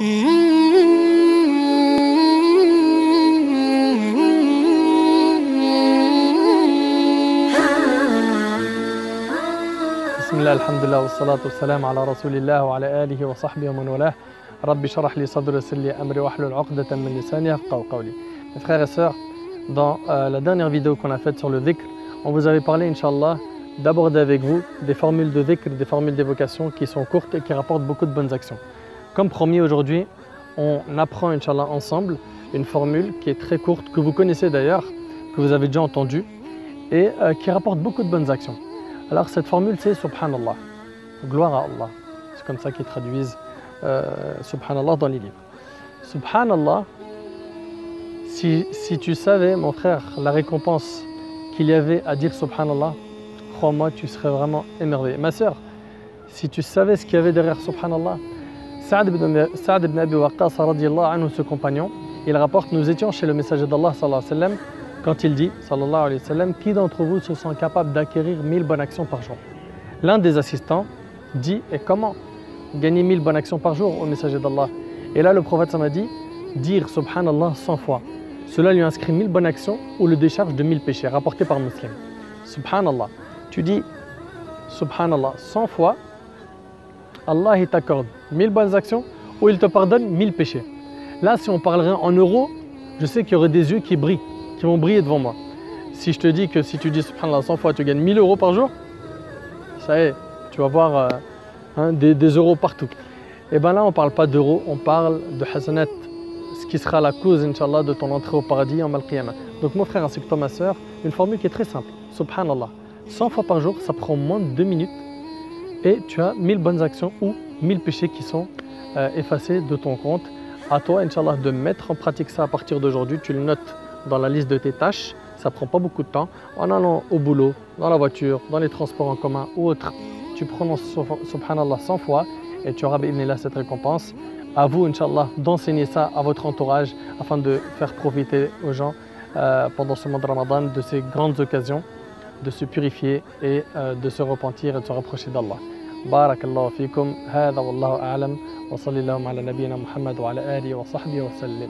Bismillah, alhamdulillah, wassalatu wassalam ala rasulillah wa ala alihi wa sahbihi wa man walah. Rabbi sharah li sadri wa yassir li amri wahlul 'uqdatan min lisani yafqahu qawli. Mes frères et sœurs, dans la dernière vidéo qu'on a faite sur le dhikr, on vous avait parlé, Inch'Allah, d'aborder avec vous des formules de dhikr, des formules d'évocation qui sont courtes et qui rapportent beaucoup de bonnes actions. Comme promis, aujourd'hui, on apprend, Inch'Allah, ensemble une formule qui est très courte, que vous connaissez d'ailleurs, que vous avez déjà entendue, et qui rapporte beaucoup de bonnes actions. Alors cette formule, c'est Subhanallah, gloire à Allah. C'est comme ça qu'ils traduisent Subhanallah dans les livres. Subhanallah, si tu savais, mon frère, la récompense qu'il y avait à dire Subhanallah, crois-moi, tu serais vraiment émerveillé. Ma sœur, si tu savais ce qu'il y avait derrière Subhanallah, Sa'd ibn Abi Waqqas, radiyallahu anhu, ce compagnon, il rapporte, nous étions chez le messager d'Allah, sallallahu alayhi wa sallam, quand il dit, sallallahu alayhi wa sallam, qui d'entre vous se sent capable d'acquérir 1000 bonnes actions par jour? L'un des assistants dit, et comment gagner 1000 bonnes actions par jour au messager d'Allah? Et là, le prophète m'a dit, dire Subhanallah 100 fois. Cela lui inscrit 1000 bonnes actions ou le décharge de 1000 péchés, rapporté par Muslim. Subhanallah. Tu dis Subhanallah 100 fois, Allah il t'accorde 1000 bonnes actions ou il te pardonne 1000 péchés. Là, si on parlerait en euros, je sais qu'il y aurait des yeux qui brillent, qui vont briller devant moi. Si je te dis que si tu dis Subhanallah 100 fois, tu gagnes 1000 euros par jour, ça y est, tu vas voir des euros partout. Et bien là, on ne parle pas d'euros, on parle de hasanat, ce qui sera la cause, Inch'Allah, de ton entrée au paradis en Al-Qiyamah. Donc mon frère ainsi que toi, ma soeur, une formule qui est très simple. Subhanallah, 100 fois par jour, ça prend moins de 2 minutes et tu as 1000 bonnes actions ou 1000 péchés qui sont effacés de ton compte. À toi, Inch'Allah, de mettre en pratique ça à partir d'aujourd'hui. Tu le notes dans la liste de tes tâches, ça prend pas beaucoup de temps. En allant au boulot, dans la voiture, dans les transports en commun ou autre, tu prononces Subhanallah 100 fois et tu auras bi'idhnillah cette récompense. À vous, Inch'Allah, d'enseigner ça à votre entourage afin de faire profiter aux gens pendant ce mois de Ramadan de ces grandes occasions de se purifier et de se repentir et de se rapprocher d'Allah. Barakallahu fikum, hadha wallahu a'lam, wa sallallahu ala nabiyyina Muhammad wa ala alihi wa sahbihi wa sallim.